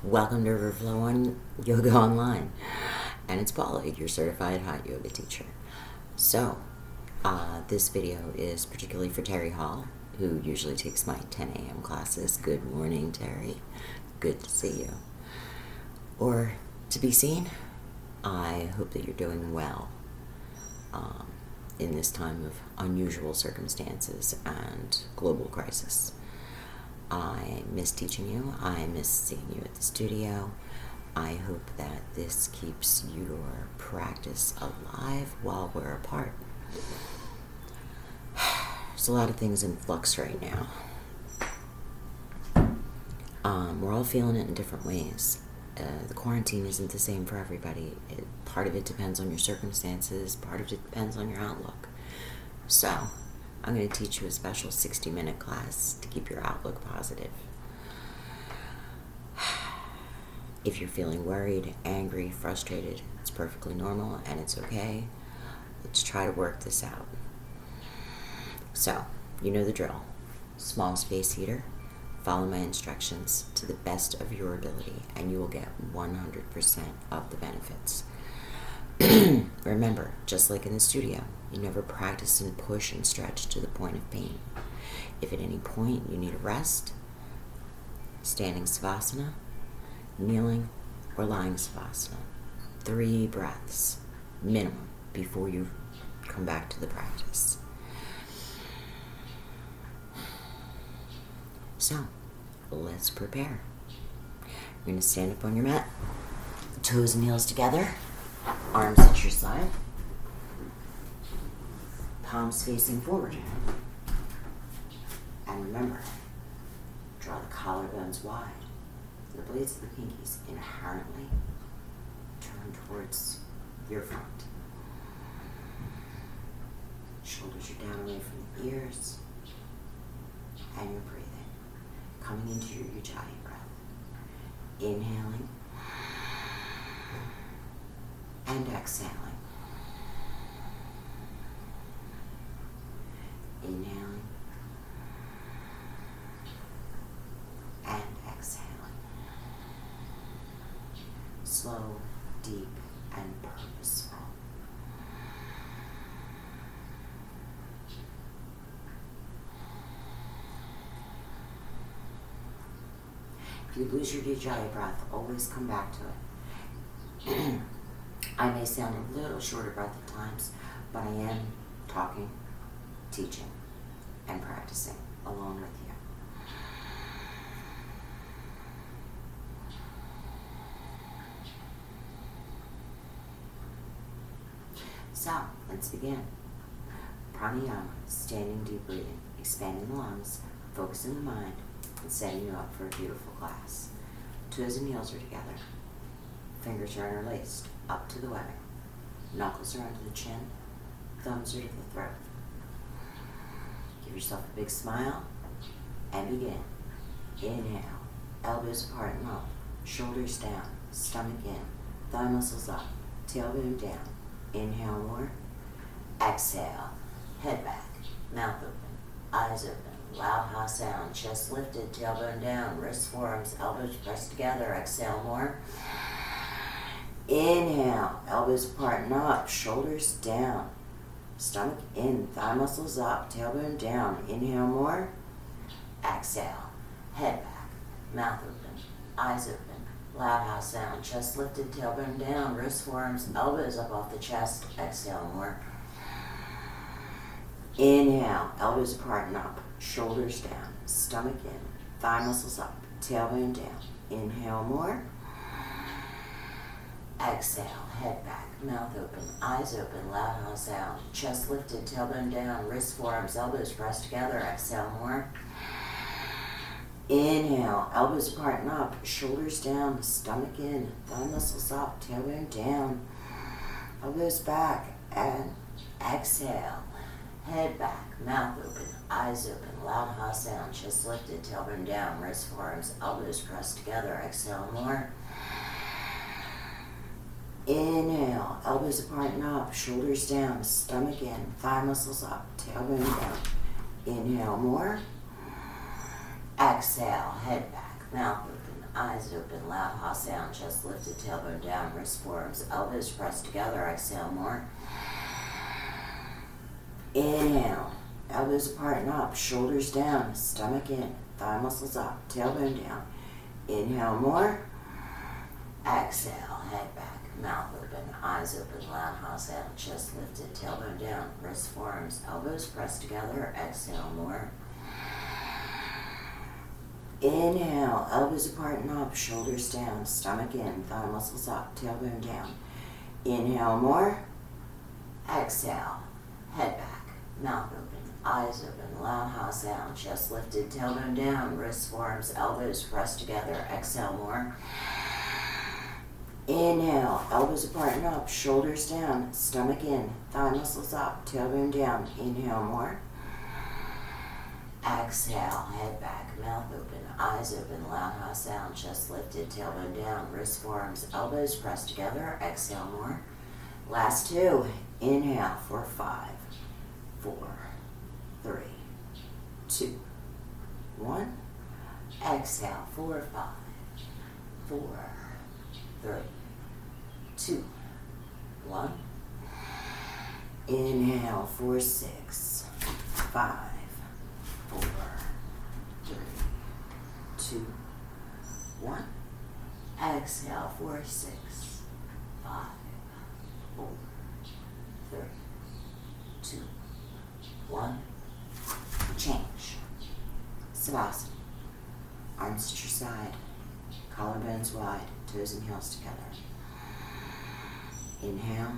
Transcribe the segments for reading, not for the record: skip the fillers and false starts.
Welcome to Riverflow on Yoga Online. And it's Paula, your certified hot yoga teacher. So, this video is particularly for Terry Hall, who usually takes my 10 a.m. classes. Good morning, Terry. Good to see you. Or to be seen, I hope that you're doing well in this time of unusual circumstances and global crisis. I miss teaching you. I miss seeing you at the studio. I hope that this keeps your practice alive while we're apart. There's a lot of things in flux right now. We're all feeling it in different ways. The quarantine isn't the same for everybody. Part of it depends on your circumstances. Part of it depends on your outlook. So, I'm going to teach you a special 60-minute class to keep your outlook positive. If you're feeling worried, angry, frustrated, it's perfectly normal and it's okay. Let's try to work this out. So, you know the drill. Small space heater. Follow my instructions to the best of your ability and you will get 100% of the benefits. Remember, just like in the studio, you never practice and push and stretch to the point of pain. If at any point you need a rest, standing savasana, kneeling, or lying savasana, 3 breaths minimum before you come back to the practice. So, let's prepare. You're going to stand up on your mat, toes and heels together, arms at your side, palms facing forward. And remember, draw the collarbones wide. The blades of the pinkies inherently turn towards your front. Shoulders are down away from the ears. And you're breathing. Coming into your Ujjayi breath. Inhaling. And exhaling. Inhaling. And exhaling. Slow, deep, and purposeful. If you lose your Ujjayi breath, always come back to it. I may sound a little short of breath at times, but I am talking, teaching, and practicing along with you. So, let's begin. Pranayama, standing deep breathing, expanding the lungs, focusing the mind, and setting you up for a beautiful class. Toes and heels are together. Fingers are interlaced, up to the webbing. Knuckles are under the chin, thumbs are to the throat. Give yourself a big smile, and begin. Inhale, elbows apart and up, shoulders down, stomach in, thigh muscles up, tailbone down. Inhale more. Exhale, head back, mouth open, eyes open. Loud, high sound, chest lifted, tailbone down, wrists, forearms, elbows pressed together. Exhale more. Inhale, elbows apart and up, shoulders down, stomach in, thigh muscles up, tailbone down. Inhale more. Exhale, head back, mouth open, eyes open. Loud, high sound, chest lifted, tailbone down, wrists, forearms, elbows up off the chest. Exhale more. Inhale, elbows apart and up, shoulders down, stomach in, thigh muscles up, tailbone down. Inhale more. Exhale, head back, mouth open, eyes open, loud, high sound, chest lifted, tailbone down, wrists, forearms, elbows pressed together. Exhale more. Inhale, elbows apart and up, shoulders down, stomach in, thigh muscles up, tailbone down, elbows back, and exhale. Head back, mouth open, eyes open, loud, high sound, chest lifted, tailbone down, wrists, forearms, elbows pressed together. Exhale more. Inhale, elbows apart and up, shoulders down, stomach in, thigh muscles up, tailbone down. Inhale more. Exhale, head back, mouth open, eyes open, loud, hot sound, chest lifted, tailbone down, wrist forearms, elbows pressed together. Exhale more. Inhale, elbows apart and up, shoulders down, stomach in, thigh muscles up, tailbone down. Inhale more. Exhale, head back, mouth open, eyes open, loud, hot sound, chest lifted, tailbone down, wrist forearms, elbows pressed together. Exhale more. Inhale, elbows apart and up, shoulders down, stomach in, thigh muscles up, tailbone down. Inhale more. Exhale, head back, mouth open, eyes open, loud, hot sound, chest lifted, tailbone down, wrists, forearms, elbows pressed together. Exhale more. Inhale, elbows apart and up, shoulders down, stomach in, thigh muscles up, tailbone down. Inhale more. Exhale, head back, mouth open, eyes open, loud, hot sound, chest lifted, tailbone down, wrists, forearms, elbows pressed together. Exhale more. Last two. Inhale for 5, 4, 3, 2, 1. Exhale for 5, 4, 3, 2, 1. Inhale for 6, 5, 4, 3, 2, 1. Exhale for 6, 5, 4, 3, 2, 1. Change. Savasana. Arms at your side. Collarbones wide. Toes and heels together. Inhale.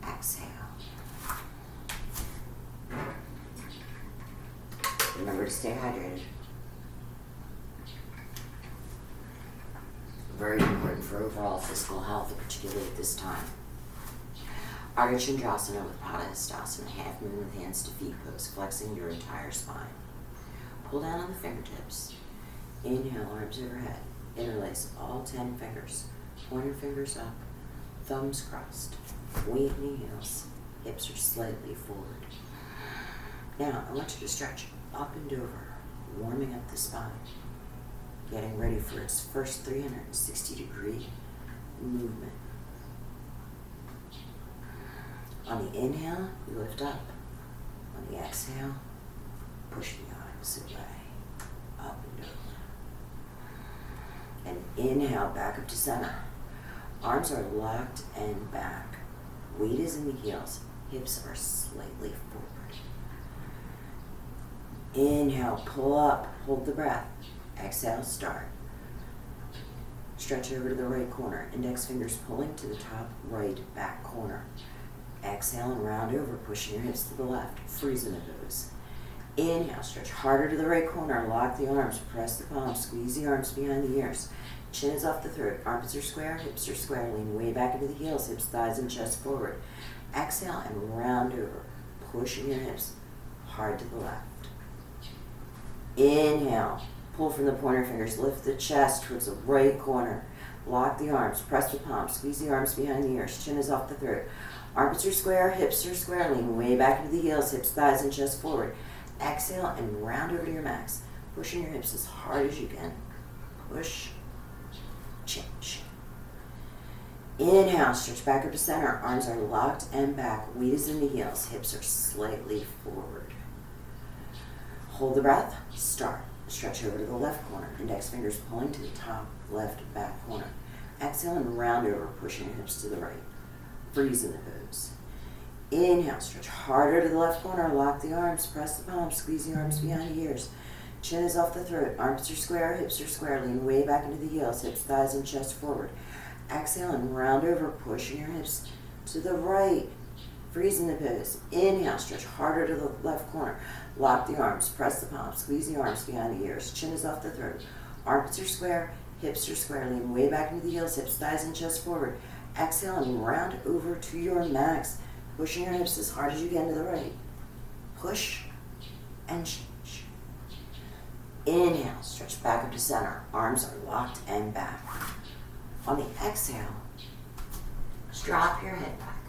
Exhale. Remember to stay hydrated. Very important for overall physical health, particularly at this time. Ardha Chandrasana with Padahastasana, half moon with hands to feet pose, flexing your entire spine. Pull down on the fingertips. Inhale, arms overhead. Interlace all 10 fingers. Pointer fingers up, thumbs crossed. Weight in the heels, hips are slightly forward. Now, I want you to stretch up and over, warming up the spine, getting ready for its first 360-degree movement. On the inhale, you lift up. On the exhale, push the arms away, up and over. And inhale, back up to center. Arms are locked and back. Weight is in the heels. Hips are slightly forward. Inhale, pull up, hold the breath. Exhale, start. Stretch over to the right corner. Index fingers pulling to the top right back corner. Exhale and round over, pushing your hips to the left. Freeze in the pose. Inhale, stretch harder to the right corner. Lock the arms, press the palms, squeeze the arms behind the ears. Chin is off the throat. Arms are square, hips are square. Lean way back into the heels, hips, thighs, and chest forward. Exhale and round over, pushing your hips hard to the left. Inhale, pull from the pointer fingers. Lift the chest towards the right corner. Lock the arms, press the palms, squeeze the arms behind the ears. Chin is off the throat. Arms are square, hips are square. Lean way back into the heels, hips, thighs, and chest forward. Exhale and round over to your max, pushing your hips as hard as you can. Push, change. Inhale, stretch back up to center. Arms are locked and back. Weight is in the heels. Hips are slightly forward. Hold the breath. Start. Stretch over to the left corner. Index fingers pulling to the top left back corner. Exhale and round over, pushing your hips to the right. Freeze in the pose. Inhale, stretch harder to the left corner. Lock the arms. Press the palms. Squeeze the arms behind the ears. Chin is off the throat. Arms are square. Hips are square. Lean way back into the heels. Hips, thighs, and chest forward. Exhale and round over, pushing your hips to the right. Freeze in the pose. Inhale, stretch harder to the left corner. Lock the arms. Press the palms. Squeeze the arms behind the ears. Chin is off the throat. Arms are square. Hips are square. Lean way back into the heels. Hips, thighs, and chest forward. Exhale and round over to your max. Pushing your hips as hard as you can to the right. Push and change. Inhale, stretch back up to center. Arms are locked and back. On the exhale, drop your head back,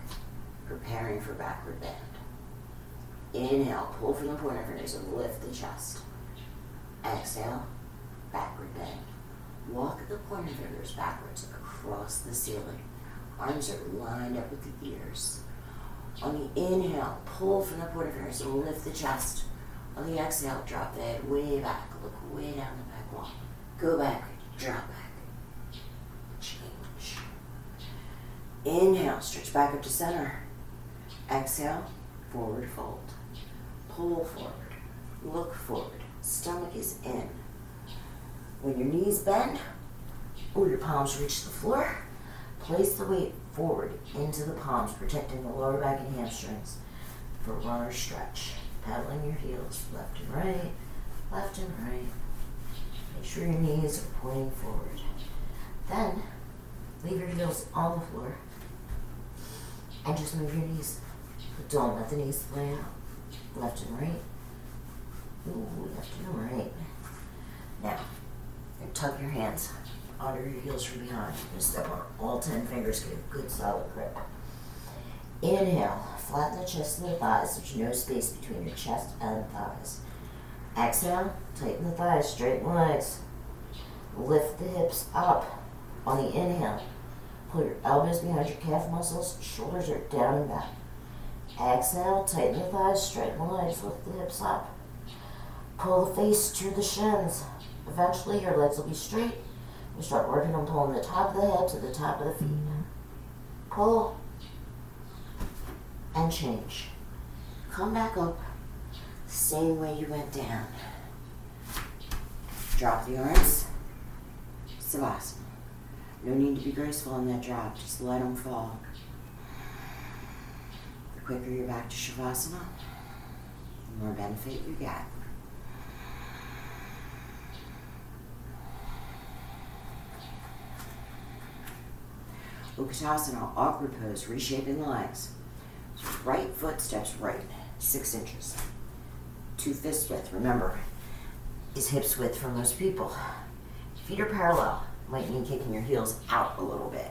preparing for backward bend. Inhale, pull from the pointer fingers and lift the chest. Exhale, backward bend. Walk the pointer fingers backwards across the ceiling. Arms are lined up with the ears. On the inhale, pull from the pointer fingers and lift the chest. On the exhale, drop the head way back. Look way down the back wall. Go back, drop back. Change. Inhale, stretch back up to center. Exhale, forward fold. Pull forward. Look forward. Stomach is in. When your knees bend, or your palms reach the floor, place the weight forward into the palms, protecting the lower back and hamstrings for runner stretch. Paddling your heels left and right, left and right. Make sure your knees are pointing forward. Then, leave your heels on the floor and just move your knees. But don't let the knees play out. Left and right. Ooh, left and right. Now, tuck your hands under your heels from behind. Just step on all 10 fingers, get a good solid grip. Inhale, flatten the chest and the thighs. There's no space between your chest and the thighs. Exhale, tighten the thighs, straighten the legs. Lift the hips up. On the inhale, pull your elbows behind your calf muscles, shoulders are down and back. Exhale, tighten the thighs, straighten the legs, lift the hips up. Pull the face to the shins. Eventually, your legs will be straight. You start working on pulling the top of the head to the top of the feet. Pull and change. Come back up, same way you went down. Drop the arms. Savasana. No need to be graceful in that drop, just let them fall. The quicker you're back to Shavasana, the more benefit you get. Utkatasana, awkward pose, reshaping the legs. Right foot steps right, 6 inches. 2 fists width, remember, is hips width for most people. Feet are parallel, might mean kicking your heels out a little bit.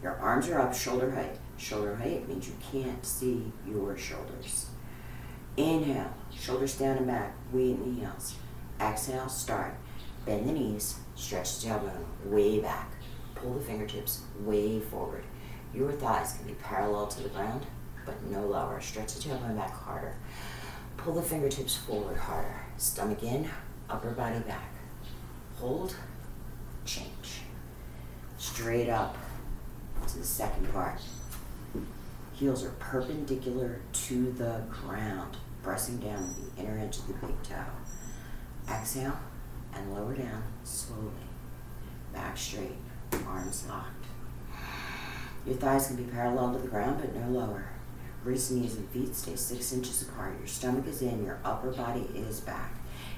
Your arms are up, shoulder height. Shoulder height means you can't see your shoulders. Inhale, shoulders down and back, weight in the heels. Exhale, start. Bend the knees, stretch the tailbone way back. Pull the fingertips way forward. Your thighs can be parallel to the ground, but no lower. Stretch the tailbone back harder. Pull the fingertips forward harder. Stomach in, upper body back. Hold, change. Straight up to the second part. Heels are perpendicular to the ground, pressing down with the inner edge of the big toe. Exhale and lower down slowly. Back straight, arms locked. Your thighs can be parallel to the ground, but no lower. Wrists, knees, and feet stay 6 inches apart. Your stomach is in, your upper body is back.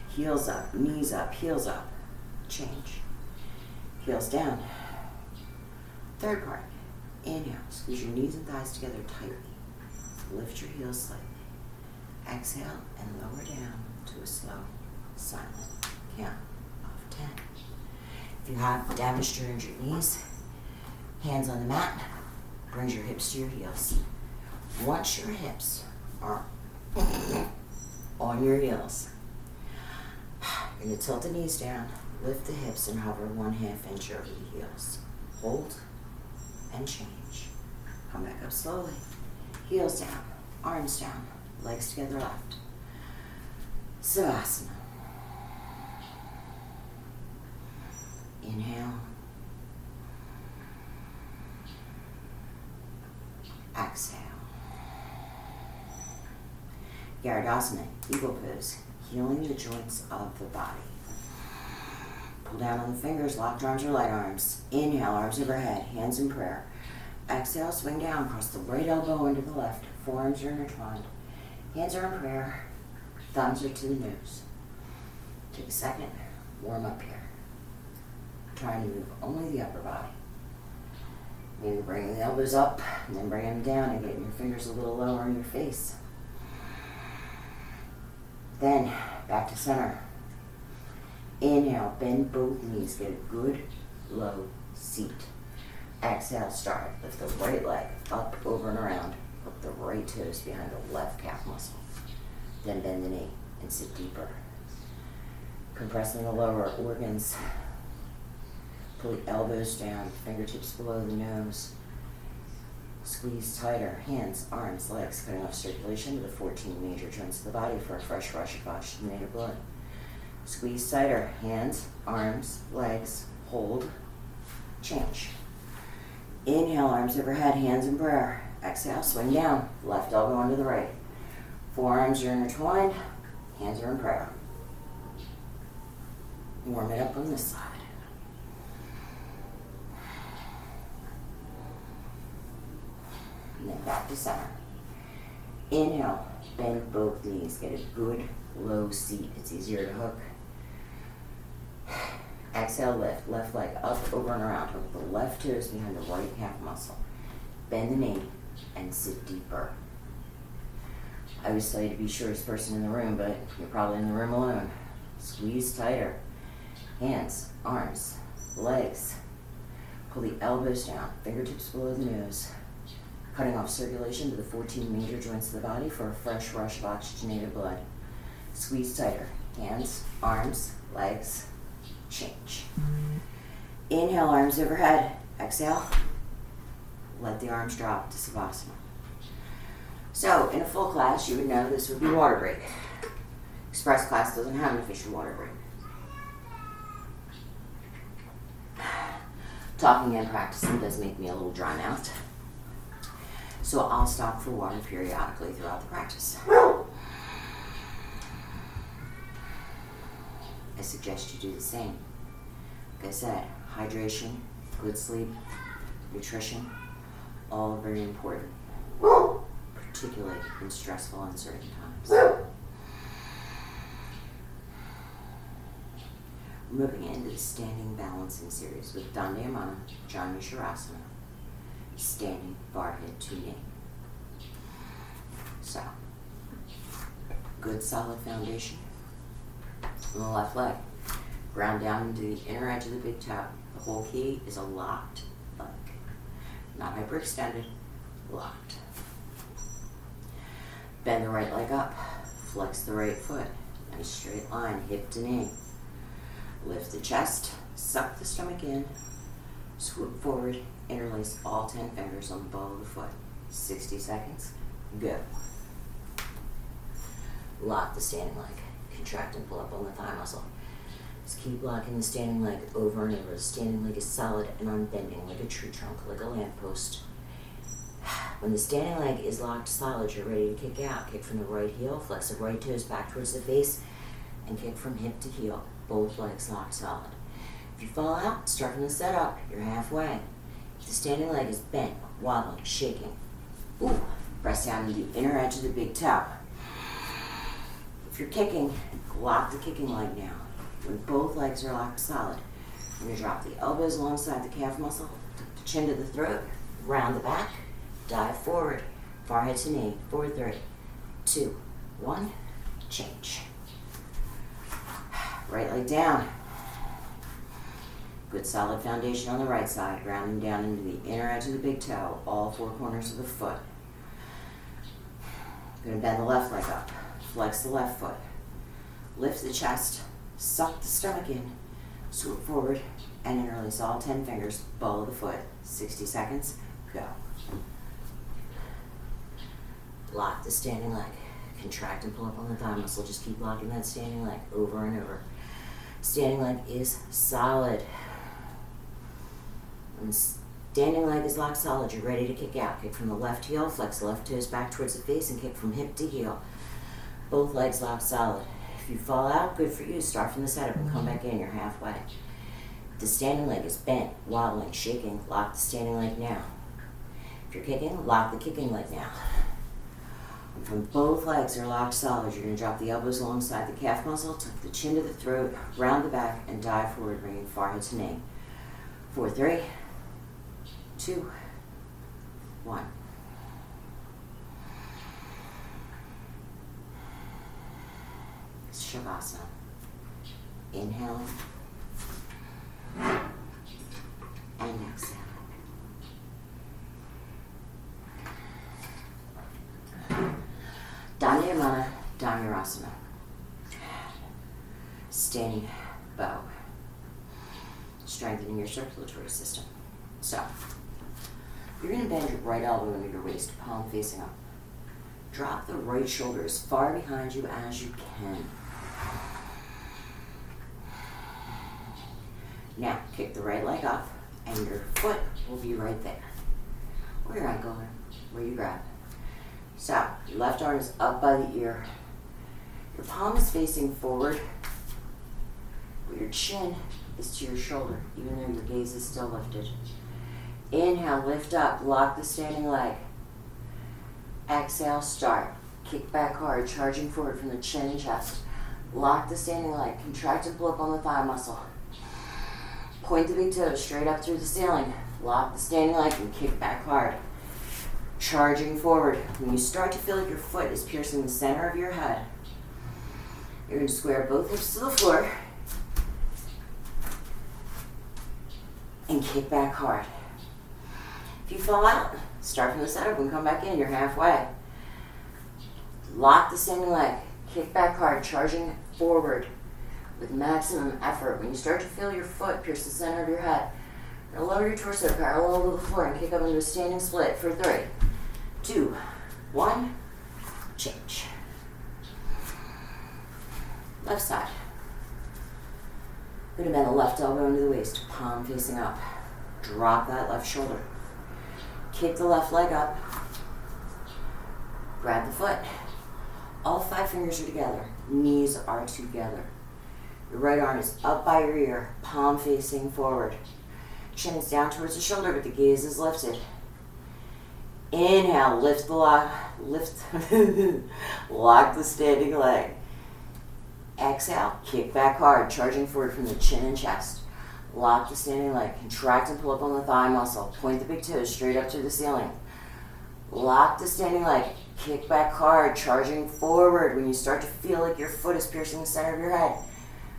Heels up, knees up, heels up. Change. Heels down. Third part. Inhale, squeeze your knees and thighs together tightly. Lift your heels slightly. Exhale and lower down to a slow, silent count of 10. If you have damaged or injured knees, hands on the mat, brings your hips to your heels. Once your hips are on your heels, you're going to tilt the knees down, lift the hips, and hover 1/2 inch over the heels. Hold and change. Come back up slowly. Heels down, arms down, legs together left. Savasana. Inhale. Exhale. Garudasana, eagle pose, healing the joints of the body. Pull down on the fingers, locked arms or light arms. Inhale, arms overhead, hands in prayer. Exhale, swing down, cross the right elbow into the left. Forearms are intertwined. Hands are in prayer, thumbs are to the nose. Take a second, warm up here. Trying to move only the upper body. Maybe bring the elbows up and then bring them down and getting your fingers a little lower in your face. Then, back to center. Inhale, bend both knees, get a good low seat. Exhale, start. Lift the right leg up, over, and around. Hook the right toes behind the left calf muscle. Then bend the knee and sit deeper. Compressing the lower organs. Pull the elbows down, fingertips below the nose. Squeeze tighter, hands, arms, legs, cutting off circulation to the 14 major joints of the body for a fresh rush of oxygenated blood. Squeeze tighter, hands, arms, legs, hold, change. Inhale, arms overhead, hands in prayer. Exhale, swing down, left elbow onto the right. Forearms are intertwined, hands are in prayer. Warm it up on this side. And then back to center. Inhale, bend both knees, get a good low seat. It's easier to hook. Exhale, lift, left leg up, over and around. Hook the left toes behind the right calf muscle. Bend the knee and sit deeper. I always tell you to be shortest person in the room, but you're probably in the room alone. Squeeze tighter. Hands, arms, legs. Pull the elbows down, fingertips below the nose. Cutting off circulation to the 14 major joints of the body for a fresh rush of oxygenated blood. Squeeze tighter. Hands, arms, legs, change. Inhale, arms overhead. Exhale, let the arms drop to Savasana. So, in a full class, you would know this would be water break. Express class doesn't have an official water break. Talking and practicing does make me a little dry mouthed. So I'll stop for water periodically throughout the practice. I suggest you do the same. Like I said, hydration, good sleep, nutrition, all very important, particularly in stressful, uncertain times. Moving into the standing balancing series with Dandayamana, Janu Shavasana, standing forehead to knee. So, good solid foundation on the left leg. Ground down into the inner edge of the big toe. The whole key is a locked leg. Not hyperextended, locked. Bend the right leg up. Flex the right foot. Nice straight line, hip to knee. Lift the chest, suck the stomach in, swoop forward, interlace all 10 fingers on the ball of the foot. 60 seconds, go. Lock the standing leg, contract and pull up on the thigh muscle. Just keep locking the standing leg over and over. The standing leg is solid and unbending like a tree trunk, like a lamppost. When the standing leg is locked solid, you're ready to kick out. Kick from the right heel, flex the right toes back towards the face, and kick from hip to heel. Both legs locked solid. If you fall out, start from the setup. You're halfway. If the standing leg is bent, wobbling, shaking, press down into the inner edge of the big toe. If you're kicking, lock the kicking leg down. When both legs are locked solid, you're going to drop the elbows alongside the calf muscle, tuck the chin to the throat, round the back, dive forward, forehead to knee, 4, 3, 2, 1, change. Right leg down. Good solid foundation on the right side, grounding down into the inner edge of the big toe, all 4 corners of the foot. Going to bend the left leg up, flex the left foot, lift the chest, suck the stomach in, swoop forward, and interlace all 10 fingers, ball of the foot. 60 seconds, go. Lock the standing leg. Contract and pull up on the thigh muscle. Just keep locking that standing leg over and over. Standing leg is solid. When the standing leg is locked solid, you're ready to kick out. Kick from the left heel, flex the left toes back towards the face, and kick from hip to heel. Both legs locked solid. If you fall out, good for you. Start from the setup and come back in. You're halfway. If the standing leg is bent, wobbling, shaking, lock the standing leg now. If you're kicking, lock the kicking leg now. When both legs are locked solid, you're going to drop the elbows alongside the calf muscle, tuck the chin to the throat, round the back, and dive forward, bringing forehead to knee. 4, 3, 2, 1. Shavasana. Inhaling and exhaling. Dandayamana Dhanurasana. standing bow, strengthening your circulatory system. So, you're going to bend your right elbow into your waist, palm facing up. Drop the right shoulder as far behind you as you can. Now, kick the right leg up, and your foot will be right there. Where your ankle, where you grab. So, your left arm is up by the ear. Your palm is facing forward, but your chin is to your shoulder, even though your gaze is still lifted. Inhale, lift up, lock the standing leg. Exhale, start. Kick back hard, charging forward from the chin and chest. Lock the standing leg, contract and pull up on the thigh muscle. Point the big toes straight up through the ceiling. Lock the standing leg and kick back hard. Charging forward. When you start to feel like your foot is piercing the center of your head, you're going to square both hips to the floor and kick back hard. If you fall out, start from the setup and come back in. You're halfway. Lock the standing leg. Kick back hard, charging forward with maximum effort. When you start to feel your foot pierce the center of your head, you're going to lower your torso parallel to the floor and kick up into a standing split for 3, 2, 1, change. Left side. Going to bend the left elbow into the waist, palm facing up. Drop that left shoulder. Kick the left leg up. Grab the foot. All 5 fingers are together. Knees are together. Your right arm is up by your ear, palm facing forward. Chin is down towards the shoulder, but the gaze is lifted. Inhale, lift the lock the standing leg. Exhale, kick back hard, charging forward from the chin and chest. Lock the standing leg, contract and pull up on the thigh muscle. Point the big toes straight up to the ceiling. Lock the standing leg, kick back hard, charging forward. When you start to feel like your foot is piercing the center of your head,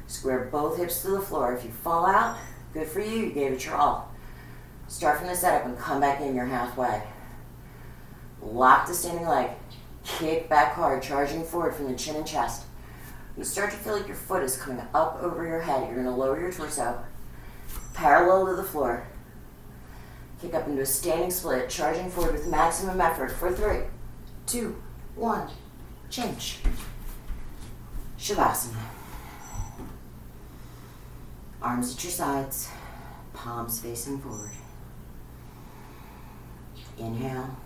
square both hips to the floor. If you fall out, good for you, you gave it your all. Start from the setup and come back in, you're halfway. Lock the standing leg, kick back hard, charging forward from the chin and chest. You start to feel like your foot is coming up over your head. You're going to lower your torso, parallel to the floor. Kick up into a standing split, charging forward with maximum effort for 3, 2, 1, change. Shavasana. Arms at your sides, palms facing forward. Inhale.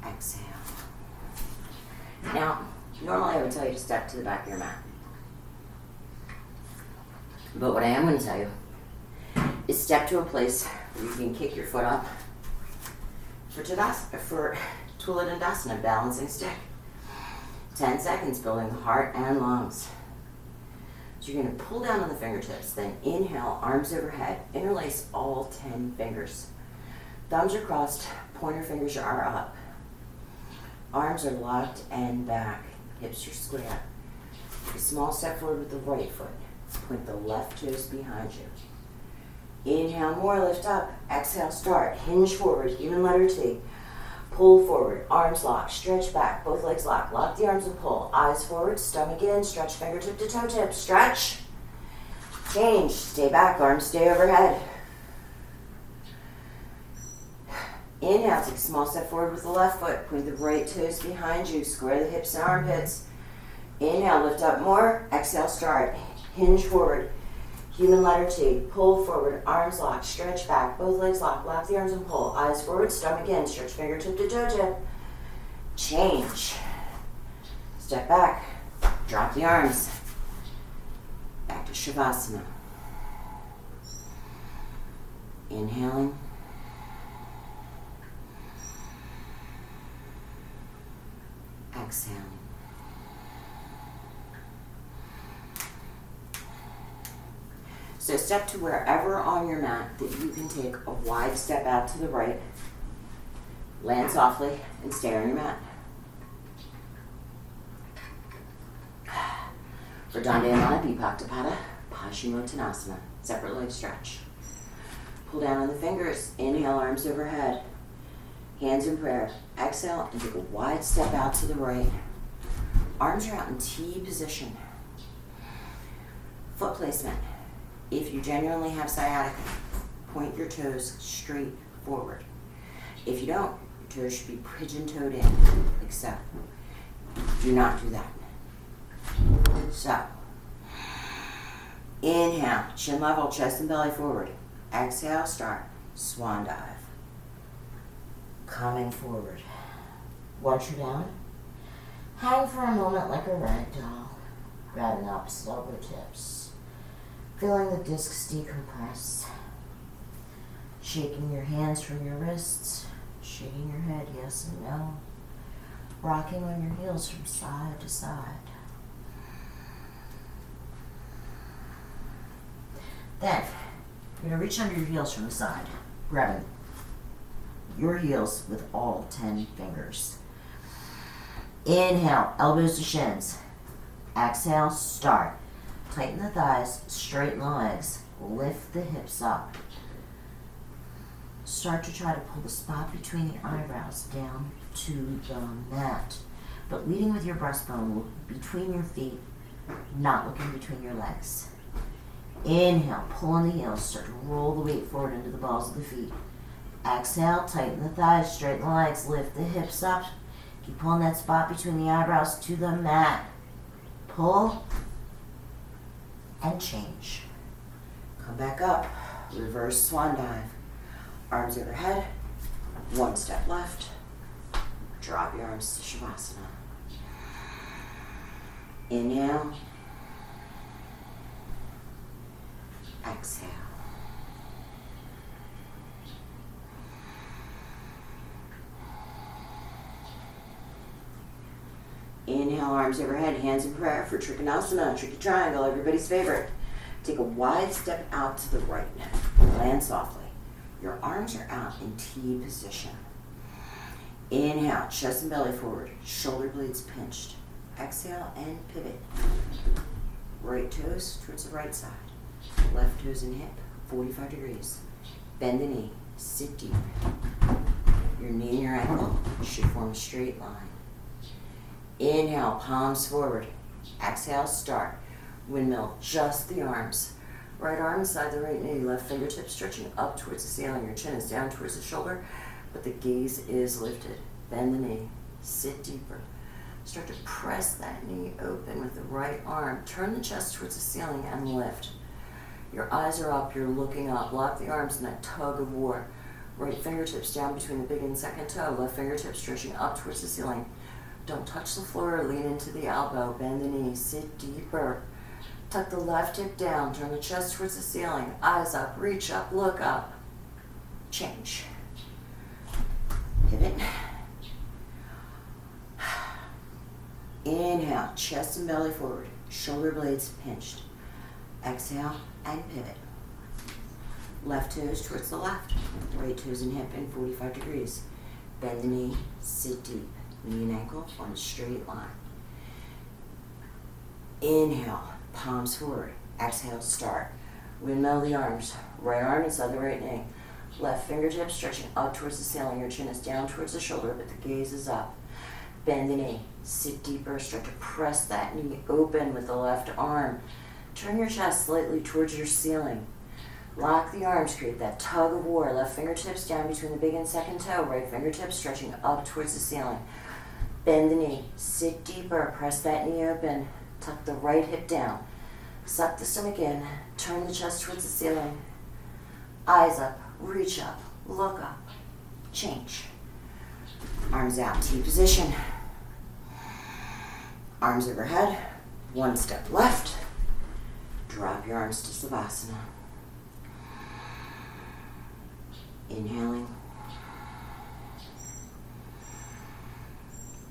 Exhale. Now, normally I would tell you to step to the back of your mat. But what I am going to tell you is step to a place where you can kick your foot up for Tula Dandasana, balancing stick. 10 seconds building the heart and lungs. So you're going to pull down on the fingertips, then inhale, arms overhead, interlace all 10 fingers. Thumbs are crossed, pointer fingers are up. Arms are locked and back, hips are square. Take a small step forward with the right foot. Point the left toes behind you. Inhale more, lift up. Exhale, start. Hinge forward, even letter T. Pull forward, arms locked, stretch back, both legs locked. Lock the arms and pull. Eyes forward, stomach in, stretch fingertip to toe tip. Stretch. Change, stay back, arms stay overhead. Inhale, take a small step forward with the left foot. Point the right toes behind you. Square the hips and armpits. Inhale, lift up more. Exhale, start. Hinge forward. Human letter T. Pull forward. Arms locked. Stretch back. Both legs locked. Lock the arms and pull. Eyes forward. Stomach in. Stretch fingertip to toe tip. Change. Step back. Drop the arms. Back to Shavasana. Inhaling. Exhaling. So step to wherever on your mat that you can take a wide step out to the right. Land softly and stay on your mat. For Dandayamana Vipaktapada, Paschimottanasana, separate leg stretch. Pull down on the fingers, inhale, arms overhead. Hands in prayer. Exhale and take a wide step out to the right. Arms are out in T position. Foot placement. If you genuinely have sciatica, point your toes straight forward. If you don't, your toes should be pigeon-toed in, like so. Do not do that. So, inhale, chin level, chest and belly forward. Exhale, start, swan dive. Coming forward. Once you're down, hang for a moment like a rag doll, grabbing opposite elbow tips, feeling the discs decompress, shaking your hands from your wrists, shaking your head yes and no, rocking on your heels from side to side. Then, you're going to reach under your heels from the side, grabbing your heels with all 10 fingers. Inhale, elbows to shins. Exhale, start. Tighten the thighs, straighten the legs, lift the hips up. Start to try to pull the spot between the eyebrows down to the mat, but leading with your breastbone between your feet, not looking between your legs. Inhale, pull on the heels, start to roll the weight forward into the balls of the feet. Exhale, tighten the thighs, straighten the legs, lift the hips up. Keep pulling that spot between the eyebrows to the mat. Pull and change. Come back up, reverse swan dive. Arms overhead, one step left. Drop your arms to Shavasana. Inhale. Exhale. Inhale, arms overhead, hands in prayer for Trikonasana, tricky triangle, everybody's favorite. Take a wide step out to the right now. Land softly. Your arms are out in T position. Inhale, chest and belly forward, shoulder blades pinched. Exhale and pivot. Right toes towards the right side. Left toes and hip, 45 degrees. Bend the knee, sit deep. Your knee and your ankle should form a straight line. Inhale, palms forward. Exhale, start. Windmill, just the arms. Right arm inside the right knee, left fingertips stretching up towards the ceiling. Your chin is down towards the shoulder, but the gaze is lifted. Bend the knee, sit deeper. Start to press that knee open with the right arm. Turn the chest towards the ceiling and lift. Your eyes are up, you're looking up. Lock the arms in that tug of war. Right fingertips down between the big and second toe. Left fingertips stretching up towards the ceiling. Don't touch the floor, lean into the elbow. Bend the knee, sit deeper. Tuck the left hip down, turn the chest towards the ceiling. Eyes up, reach up, look up. Change. Pivot. Inhale, chest and belly forward. Shoulder blades pinched. Exhale and pivot. Left toes towards the left. Right toes and hip in 45 degrees. Bend the knee, sit deep. Knee and ankle on a straight line. Inhale, palms forward. Exhale, start. Windmill the arms. Right arm inside the right knee. Left fingertips stretching up towards the ceiling. Your chin is down towards the shoulder, but the gaze is up. Bend the knee. Sit deeper. Start to press that knee open with the left arm. Turn your chest slightly towards your ceiling. Lock the arms. Create that tug of war. Left fingertips down between the big and second toe. Right fingertips stretching up towards the ceiling. Bend the knee. Sit deeper. Press that knee open. Tuck the right hip down. Suck the stomach in. Turn the chest towards the ceiling. Eyes up. Reach up. Look up. Change. Arms out. T position. Arms overhead. One step left. Drop your arms to Savasana. Inhaling.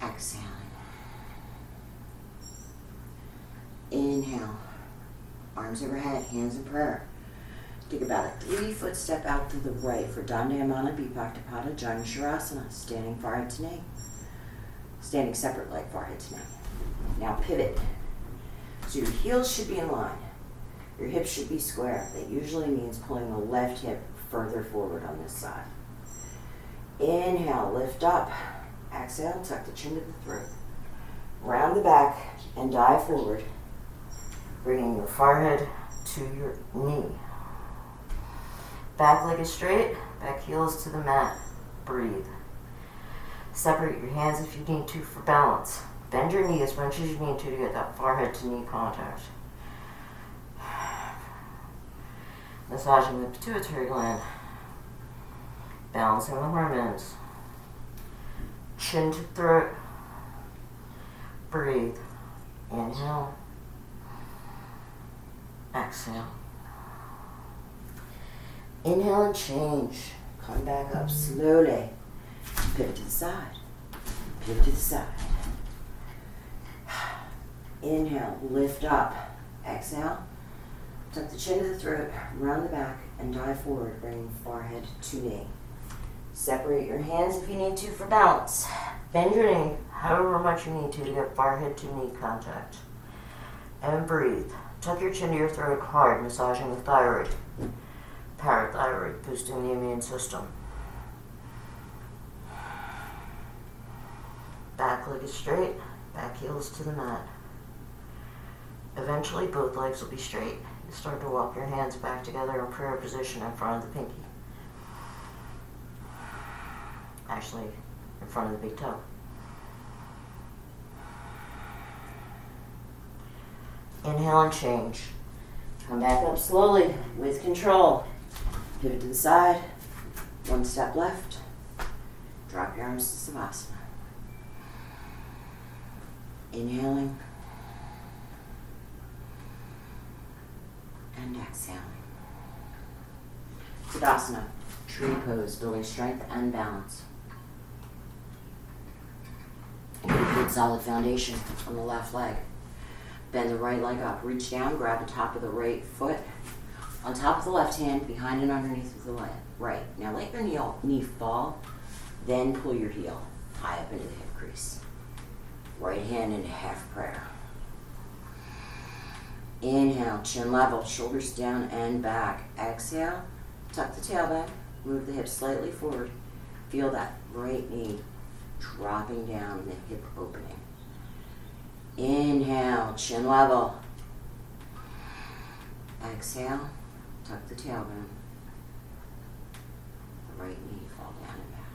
Exhaling. Inhale. Arms overhead, hands in prayer. Take about a 3-foot step out to the right for Dandayamana Bipaktapada Janusharasana, standing forehead to knee. Standing separate leg, forehead to knee. Now pivot. So your heels should be in line. Your hips should be square. That usually means pulling the left hip further forward on this side. Inhale, lift up. Exhale, tuck the chin to the throat. round the back and dive forward, bringing your forehead to your knee. Back leg is straight, back heel is to the mat. Breathe. Separate your hands if you need to for balance. Bend your knee as much as you need to get that forehead to knee contact. Massaging the pituitary gland. Balancing the hormones. Chin to throat. Breathe. Inhale. Exhale. Inhale and change. Come back up slowly. Pivot to the side. Pivot to the side. Inhale, lift up. Exhale. Tuck the chin to the throat, round the back, and dive forward, bringing forehead to knee. Separate your hands if you need to for balance. Bend your knee however much you need to get forehead to knee contact. And breathe. Tuck your chin to your throat hard, massaging the thyroid. Parathyroid, boosting the immune system. Back leg is straight, back heel is to the mat. Eventually both legs will be straight. You start to walk your hands back together in prayer position in front of the pinky. Actually, in front of the big toe. Inhale and change. Come back up slowly with control. Pivot to the side. One step left. Drop your arms to Savasana. Inhaling. And exhaling. Tadasana, tree pose, building strength and balance. Good solid foundation on the left leg. Bend the right leg up, reach down, grab the top of the right foot on top of the left hand, behind and underneath of the right. Now let your knee fall, then pull your heel high up into the hip crease. Right hand into half prayer. Inhale, chin level, shoulders down and back. Exhale, tuck the tailbone, move the hips slightly forward. Feel that right knee dropping down in the hip opening. Inhale, chin level. Exhale, tuck the tailbone. The right knee fall down and back.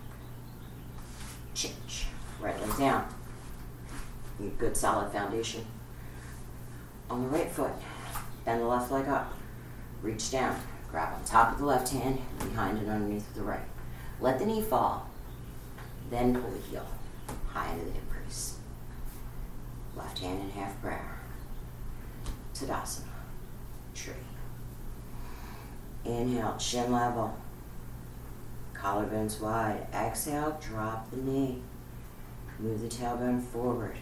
Change. Right leg down. Good solid foundation. On the right foot, bend the left leg up. Reach down. Grab on top of the left hand, behind and underneath the right. Let the knee fall. Then pull the heel high into the hip crease. Left hand in half prayer. Tadasana. Tree. Inhale, chin level. Collarbones wide. Exhale, drop the knee. Move the tailbone forward.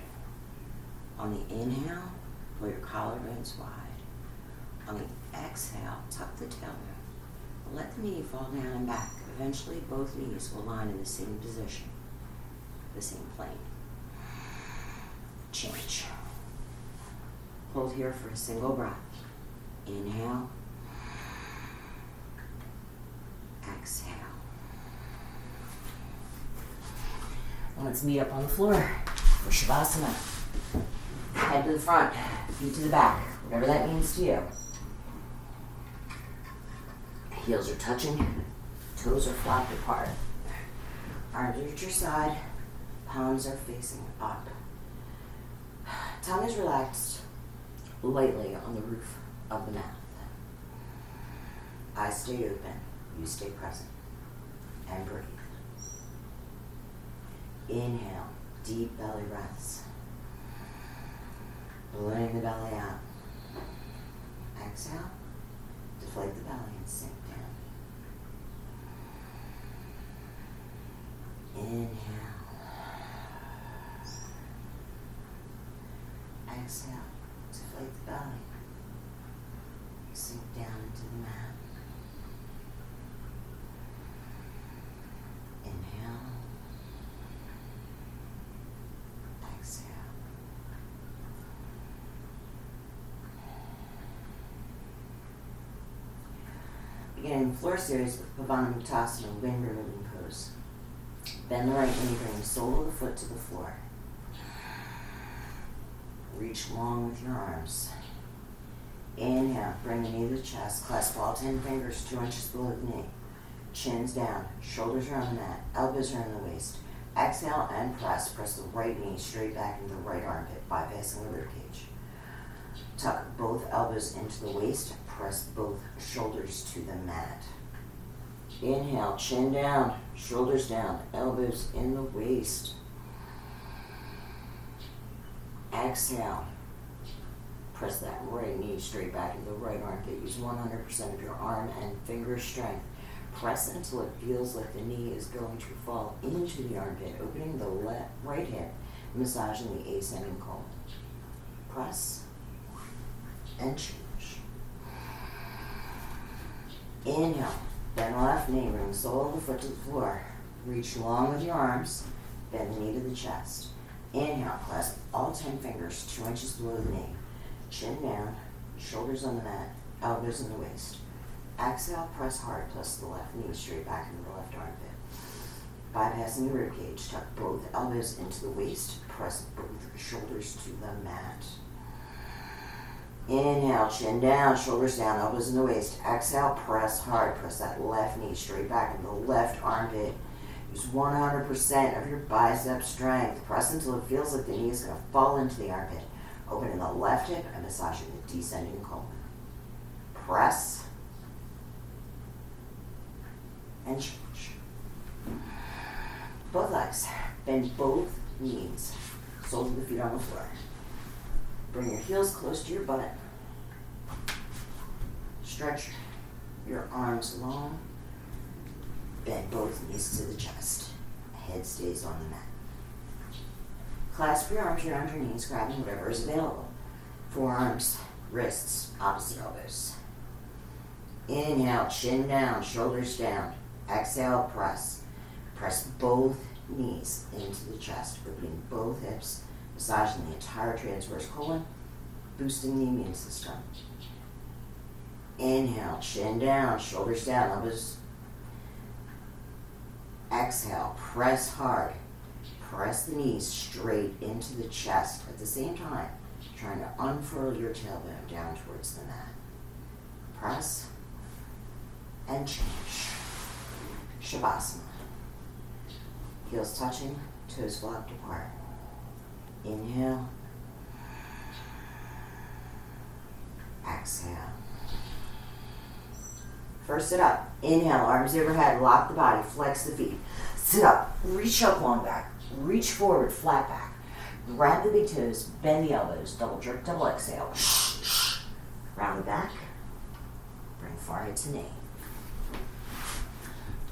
On the inhale, pull your collarbones wide. On the exhale, tuck the tailbone. Let the knee fall down and back. Eventually, both knees will line in the same position, the same plane. Change. Hold here for a single breath. Inhale. Exhale. Let's meet up on the floor for Shavasana. Head to the front, feet to the back, whatever that means to you. Heels are touching, toes are flopped apart. Arms are at your side, palms are facing up. Tongue is relaxed lightly on the roof of the mouth. Eyes stay open, you stay present, and breathe. Inhale, deep belly breaths. Letting the belly out. Exhale, deflate the belly and sink down. Inhale. Exhale, deflate the belly. Sink down into the mat. Inhale. Exhale. Beginning floor series with Pavanamuktasana, wind rolling pose. Bend the right knee, bring the sole of the foot to the floor. reach long with your arms. Inhale, bring the knee to the chest, clasp all 10 fingers 2 inches below the knee. Chin's down, shoulders are on the mat, elbows are in the waist. Exhale and press. Press the right knee straight back into the right armpit, bypassing the ribcage. Tuck both elbows into the waist, press both shoulders to the mat. Inhale, chin down, shoulders down, elbows in the waist. Exhale, press that right knee straight back into the right armpit. Use 100% of your arm and finger strength. Press until it feels like the knee is going to fall into the armpit, opening the right hip, massaging the ascending colon. Press and change. Inhale, bend the left knee, bring the sole of the foot to the floor. Reach long with your arms, bend the knee to the chest. Inhale, clasp all 10 fingers 2 inches below the knee. Chin down, shoulders on the mat, elbows in the waist. Exhale, press hard, plus the left knee straight back into the left armpit. Bypassing the ribcage, tuck both elbows into the waist, press both shoulders to the mat. Inhale, chin down, shoulders down, elbows in the waist. Exhale, press hard, press that left knee straight back into the left armpit. Use 100% of your bicep strength. Press until it feels like the knee is going to fall into the armpit. Opening the left hip and massaging the descending colon. Press and change. Both legs. Bend both knees. Soles of the feet on the floor. Bring your heels close to your butt. Stretch your arms long. Bend both knees to the chest. Head stays on the mat. Clasp your arms around your knees, grabbing whatever is available. Forearms, wrists, opposite elbows. Inhale, chin down, shoulders down. Exhale, press. Press both knees into the chest, opening both hips, massaging the entire transverse colon, boosting the immune system. Inhale, chin down, shoulders down, elbows. Exhale, press hard. Press the knees straight into the chest at the same time, trying to unfurl your tailbone down towards the mat. Press and change. Shavasana. Heels touching, toes flopped apart. Inhale. Exhale. First sit up. Inhale, arms overhead, lock the body, flex the feet. Sit up, reach up long back, reach forward, flat back. Grab the big toes, bend the elbows, double jerk, double exhale. Round the back, bring forehead to knee.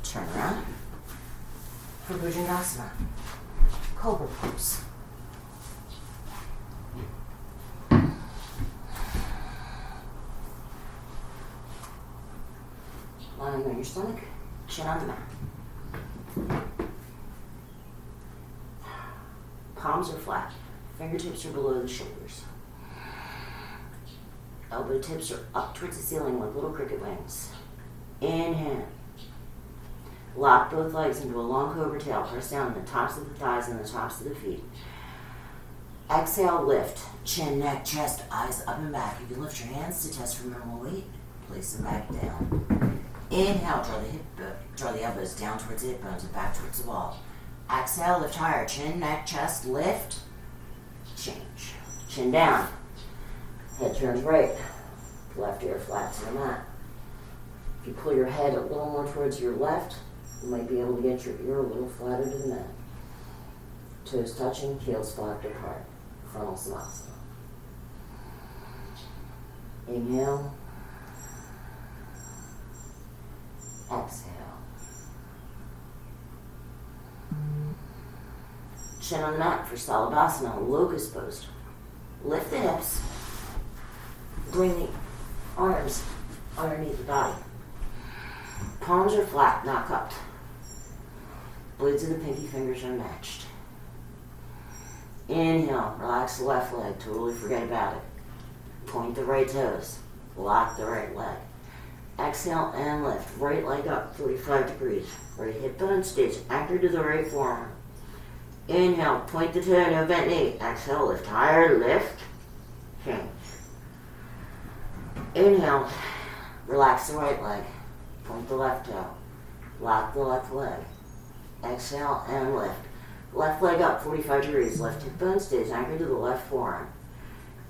Turn around for Bhujangasana, Cobra pose. Lying on your stomach, chin on the mat. Palms are flat, fingertips are below the shoulders. Elbow tips are up towards the ceiling like little cricket wings. Inhale. Lock both legs into a long cobra tail. Press down on the tops of the thighs and the tops of the feet. Exhale, lift. Chin, neck, chest, eyes up and back. You can lift your hands to test for minimal weight. Place them back down. Inhale, draw the elbows down towards the hip bones and back towards the wall. Exhale, lift higher. Chin, neck, chest, lift. Change. Chin down. Head turns right. Left ear flat to the mat. If you pull your head a little more towards your left, you might be able to get your ear a little flatter to the mat. Toes touching, heels flapped apart. Frontal Savasana. Inhale. Exhale. Chin on the mat for Salabhasana, locust pose. Lift the hips. Bring the arms underneath the body. Palms are flat, not cupped. Blades of the pinky fingers are matched. Inhale, relax the left leg, totally forget about it. Point the right toes, lock the right leg. Exhale and lift, right leg up, 45 degrees. Right hip bone stays anchored to the right forearm. Inhale, point the toe, no bent knee. Exhale, lift higher, lift. Inhale, relax the right leg, point the left toe, lock the left leg. Exhale and lift. Left leg up 45 degrees, left hip bone stays anchored to the left forearm.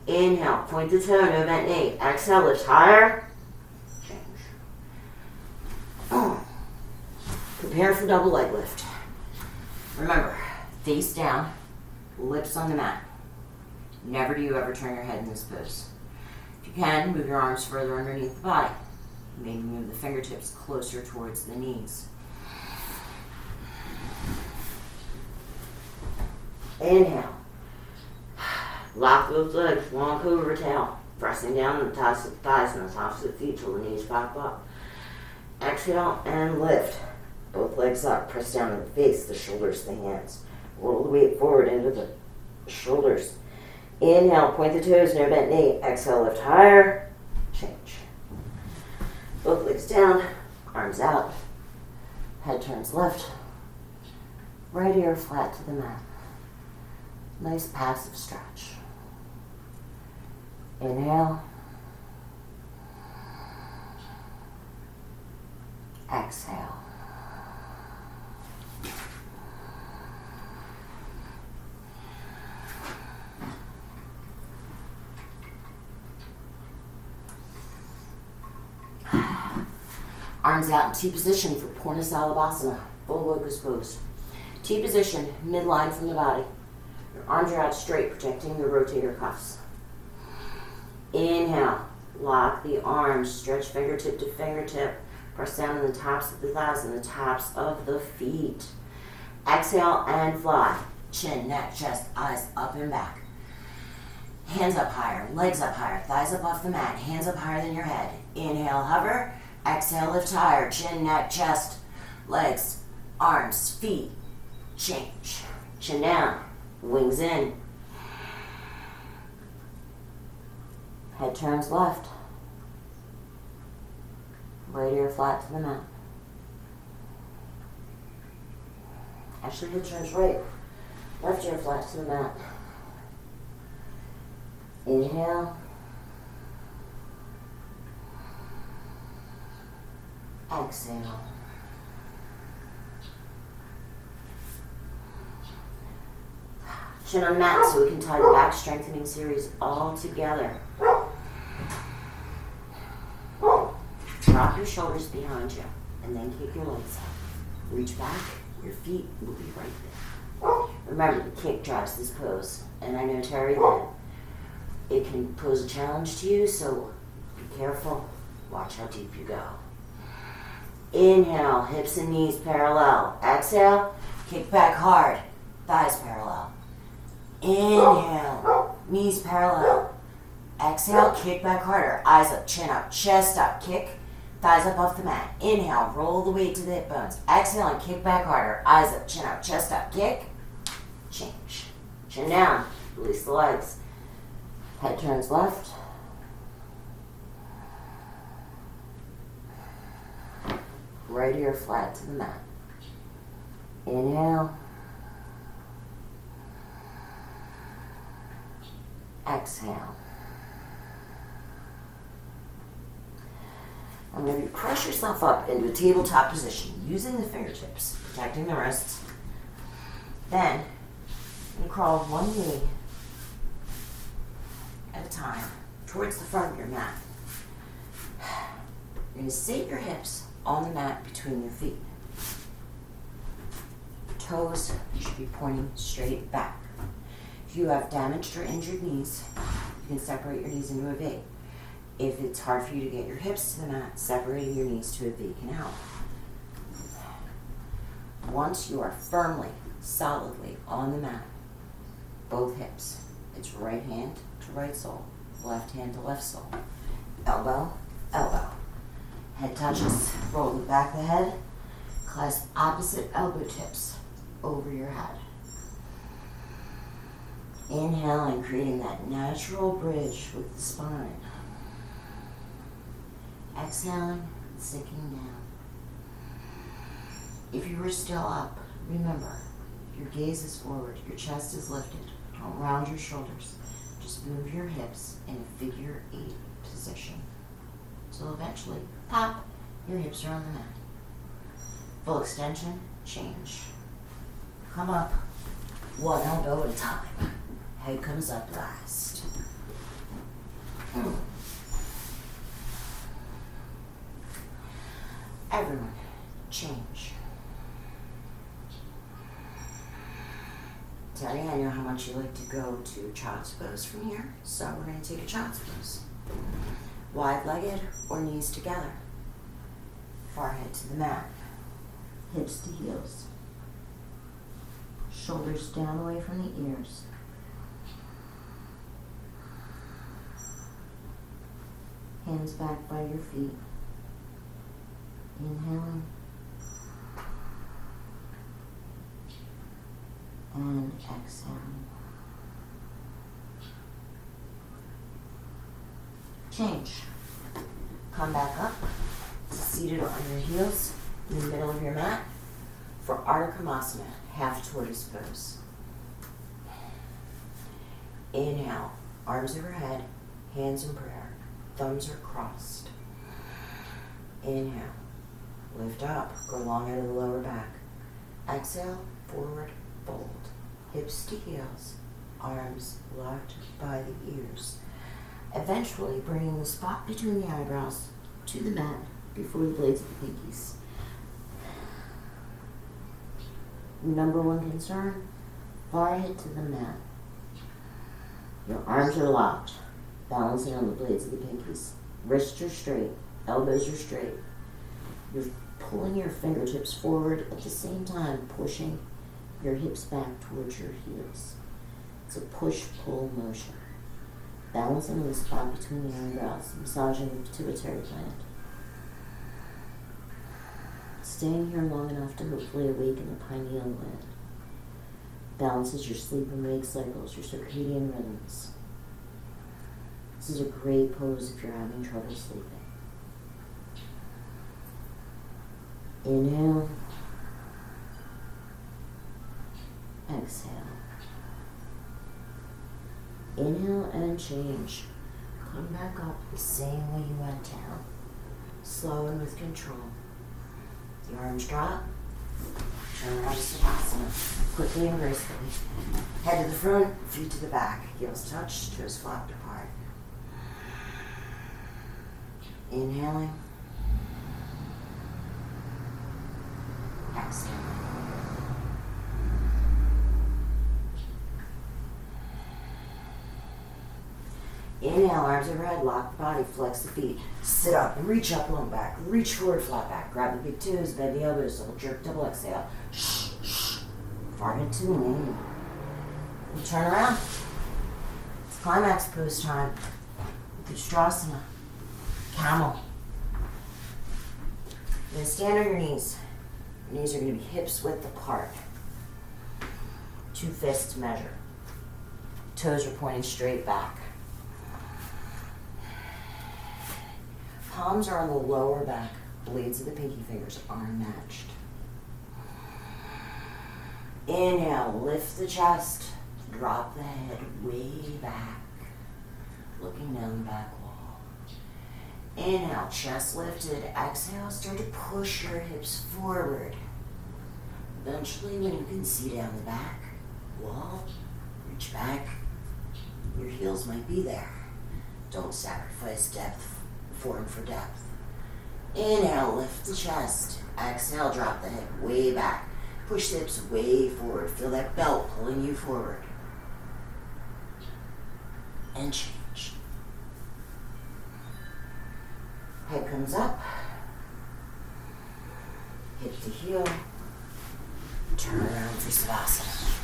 Inhale, point the toe, no bent knee. Exhale, lift higher. Change. Prepare for double leg lift. Remember, face down, lips on the mat. Never do you ever turn your head in this pose. If you can, move your arms further underneath the body. Maybe move the fingertips closer towards the knees. Inhale. Lock those legs, long cobra tail. Pressing down on the tops of the thighs and the tops of the feet till the knees pop up. Exhale and lift. Both legs up. Press down on the face, the shoulders, the hands. Roll the weight forward into the shoulders. Inhale, point the toes, no bent knee. Exhale, lift higher. Change. Both legs down, arms out. Head turns left. Right ear flat to the mat. Nice passive stretch. Inhale. Exhale. Arms out in T position for Purna Salabhasana, full locust pose. T position, midline from the body. Your arms are out straight, protecting the rotator cuffs. Inhale, lock the arms, stretch fingertip to fingertip. Press down on the tops of the thighs and the tops of the feet. Exhale and fly. Chin, neck, chest, eyes up and back. Hands up higher, legs up higher, thighs up off the mat, hands up higher than your head. Inhale, hover. Exhale, lift higher. Chin, neck, chest, legs, arms, feet. Change. Chin down, wings in. Head turns left. Right ear flat to the mat. Actually, head turns right. Left ear flat to the mat. Inhale. Exhale. Chin on mat so we can tie the back strengthening series all together. Drop your shoulders behind you and then kick your legs out. Reach back, your feet will be right there. Remember, the kick drives this pose. And I know, Terry, that it can pose a challenge to you, so be careful. Watch how deep you go. Inhale, hips and knees parallel. Exhale, kick back hard, thighs parallel. Inhale, knees parallel. Exhale, kick back harder, eyes up, chin up, chest up, kick, thighs up off the mat. Inhale, roll the weight to the hip bones. Exhale and kick back harder, eyes up, chin up, chest up, kick, change. Chin down, release the legs. Head turns left. Right ear flat to the mat. Inhale. Exhale. And when you press yourself up into a tabletop position, using the fingertips, protecting the wrists, then you crawl one knee at a time towards the front of your mat. You're going to sit your hips on the mat between your feet. Toes should be pointing straight back. If you have damaged or injured knees, you can separate your knees into a V. If it's hard for you to get your hips to the mat, separating your knees to a V can help. Once you are firmly, solidly on the mat, both hips, it's right hand to right sole, left hand to left sole, elbow, elbow. Head touches, roll the back of the head, clasp opposite elbow tips over your head. Inhaling, creating that natural bridge with the spine. Exhaling, sinking down. If you were still up, remember, your gaze is forward, your chest is lifted. Don't round your shoulders. Just move your hips in a figure 8 position. till eventually, pop, your hips are on the mat. Full extension, change. Come up, one elbow at a time. Head comes up last. Everyone, change. Tell Daniel how much you like to go to child's pose from here, so we're going to take a child's pose. Wide-legged or knees together. Forehead to the mat. Hips to heels. Shoulders down away from the ears. Hands back by your feet. Inhaling. And exhaling. Change. Come back up, seated on your heels in the middle of your mat for Ardha Kamasana, half tortoise pose. Inhale, arms overhead, hands in prayer, thumbs are crossed. Inhale, lift up, go long out of the lower back. Exhale, forward, fold. Hips to heels, arms locked by the ears. Eventually bringing the spot between the eyebrows to the mat before the blades of the pinkies. Number one concern, forehead to the mat. Your arms are locked, balancing on the blades of the pinkies. Wrists are straight, elbows are straight. You're pulling your fingertips forward at the same time, pushing your hips back towards your heels. It's a push-pull motion. Balancing on the spot between the eyebrows, massaging the pituitary gland. Staying here long enough to hopefully awaken the pineal gland. Balances your sleep and wake cycles, your circadian rhythms. This is a great pose if you're having trouble sleeping. Inhale. Exhale. Inhale and change. Come back up the same way you went down. Slow and with control. The arms drop. Turn around to Savasana. Quickly and gracefully. Head to the front, feet to the back. Heels touched, toes flopped apart. Inhaling. Exhaling. Inhale, arms overhead, lock the body, flex the feet. Sit up, reach up, long back, reach forward, flat back. Grab the big toes, bend the elbows, double jerk, double exhale. Shh, shh. Forehead to the knee. You turn around. It's climax pose time. Ustrasana. Camel. You're going to stand on your knees. Your knees are going to be hips width apart. 2 fists measure. Toes are pointing straight back. Palms are on the lower back. Blades of the pinky fingers are matched. Inhale, lift the chest. Drop the head way back. Looking down the back wall. Inhale, chest lifted. Exhale, start to push your hips forward. Eventually, when you can see down the back wall, reach back. Your heels might be there. Don't sacrifice depth for depth. Inhale, lift the chest. Exhale, drop the head way back. Push the hips way forward. Feel that belt pulling you forward. And change. Head comes up. Hip to heel. Turn around for Savasana.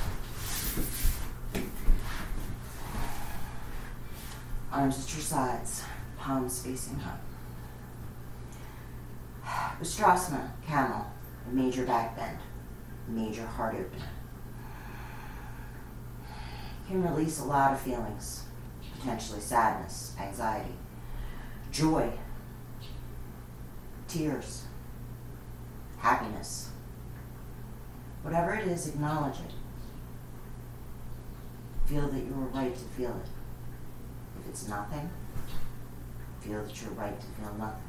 Arms at your sides. Palms facing up. Ustrasana, camel, major back bend, major heart open. You can release a lot of feelings, potentially sadness, anxiety, joy, tears, happiness. Whatever it is, acknowledge it. Feel that you were right to feel it. If it's nothing, Feel that you're right to feel nothing.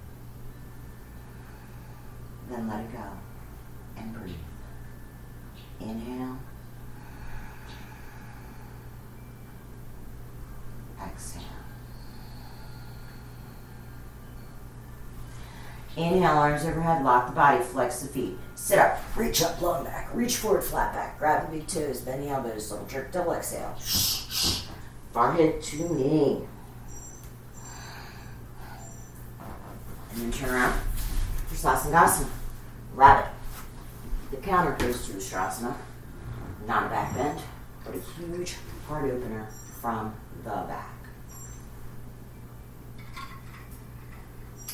Then let it go and breathe. Inhale. Exhale. Inhale, arms overhead, lock the body, flex the feet. Sit up, reach up, long back, reach forward, flat back, grab the big toes, bend the elbows, little jerk, double exhale. Forehead to knee. And then turn around for Sasana. Rabbit. The counter pose to Ustrasana. Not a back bend, but a huge heart opener from the back.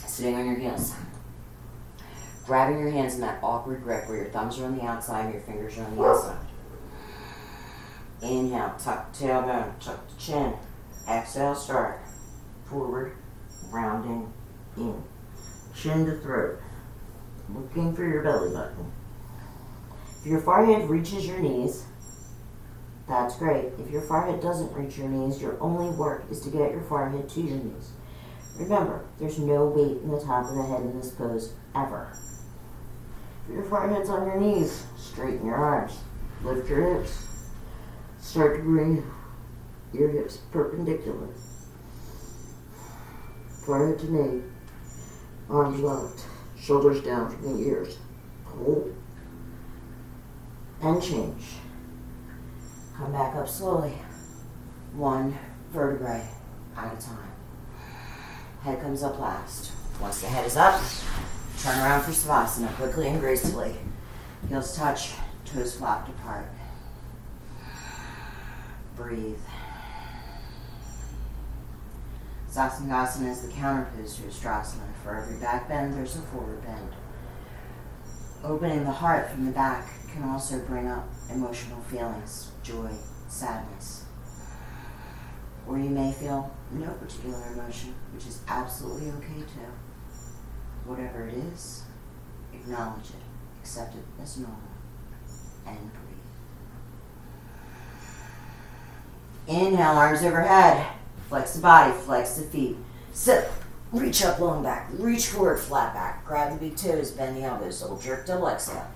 Sitting on your heels. Grabbing your hands in that awkward grip where your thumbs are on the outside and your fingers are on the inside. Inhale, tuck the tailbone, tuck the chin. Exhale, start. Forward, rounding in. Chin to throat. Looking for your belly button. If your forehead reaches your knees, that's great. If your forehead doesn't reach your knees, your only work is to get your forehead to your knees. Remember, there's no weight in the top of the head in this pose, ever. If your forehead's on your knees, straighten your arms. Lift your hips. Start to bring your hips perpendicular. Forehead to knee. Arms locked. Shoulders down from the ears. Hold. And change. Come back up slowly. One vertebrae at a time. Head comes up last. Once the head is up, turn around for Savasana quickly and gracefully. Heels touch, toes flopped apart. Breathe. Sasana is the counter pose to Ustrasana. For every back bend, there's a forward bend. Opening the heart from the back can also bring up emotional feelings, joy, sadness. Or you may feel no particular emotion, which is absolutely okay too. Whatever it is, acknowledge it, accept it as normal, and breathe. Inhale, arms overhead. Flex the body, flex the feet. Sit, reach up, long back, reach forward, flat back. Grab the big toes, bend the elbows, little jerk, double exhale.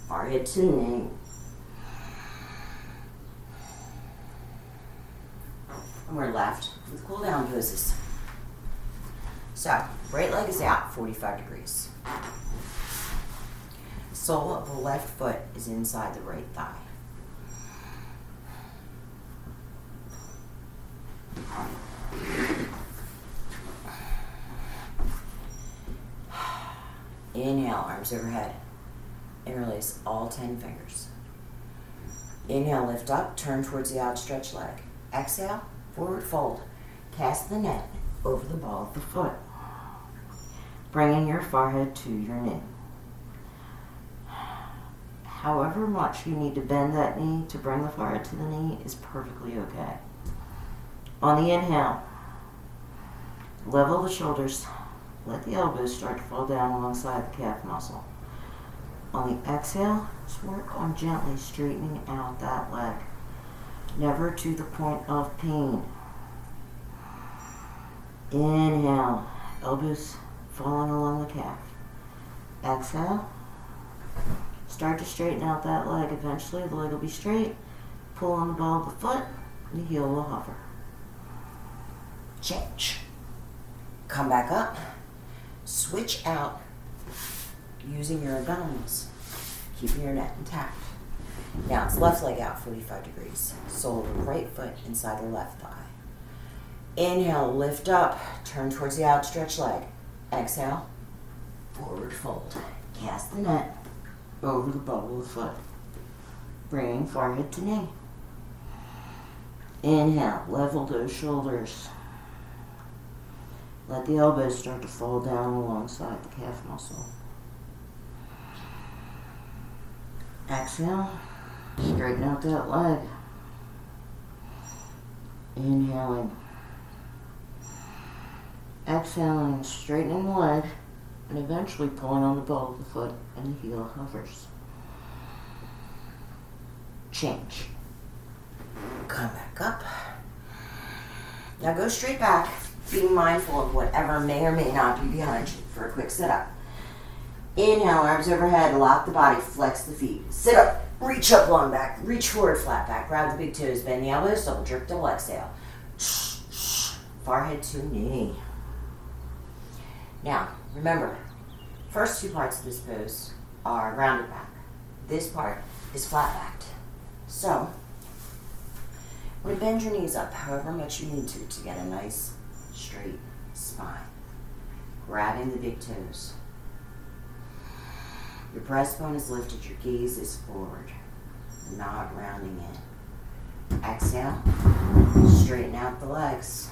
Forehead to knee. And we're left with cool down poses. So, right leg is out, 45 degrees. Sole of the left foot is inside the right thigh. Inhale, arms overhead. Interlace all 10 fingers. Inhale, lift up, turn towards the outstretched leg. Exhale, forward fold. Cast the net over the ball of the foot, bringing your forehead to your knee. However much you need to bend that knee to bring the forehead to the knee is perfectly okay. On the inhale, level the shoulders. Let the elbows start to fall down alongside the calf muscle. On the exhale, just work on gently straightening out that leg. Never to the point of pain. Inhale, elbows falling along the calf. Exhale, start to straighten out that leg. Eventually the leg will be straight. Pull on the ball of the foot, and the heel will hover. Change. Come back up. Switch out using your abdominals, keeping your neck intact. Now it's left leg out, 45 degrees. Sole of the right foot inside the left thigh. Inhale, lift up, turn towards the outstretched leg. Exhale, forward fold. Cast the net over the ball of the foot, bringing forehead to knee. Inhale, level those shoulders. Let the elbows start to fall down alongside the calf muscle. Exhale, straighten out that leg. Inhaling. Exhaling, straightening the leg, and eventually pulling on the ball of the foot, and the heel hovers. Change. Come back up. Now go straight back. Be mindful of whatever may or may not be behind you for a quick sit-up. Inhale, arms overhead, lock the body, flex the feet. Sit up, reach up, long back, reach forward, flat back, grab the big toes, bend the elbows, double jerk, double exhale. Forehead to knee. Now, remember, first two parts of this pose are rounded back. This part is flat backed. So, I'm going to bend your knees up however much you need to get a nice straight spine. Grabbing the big toes. Your breastbone is lifted, your gaze is forward, not rounding in. Exhale, straighten out the legs.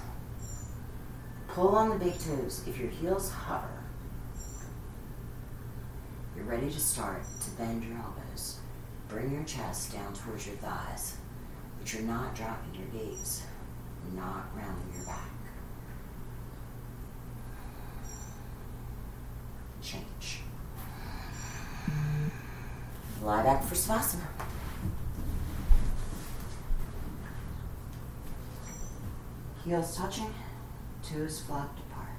Pull on the big toes. If your heels hover, you're ready to start to bend your elbows. Bring your chest down towards your thighs, but you're not dropping your gaze, not rounding your back. Change. Lie back for Savasana. Heels touching, toes flopped apart.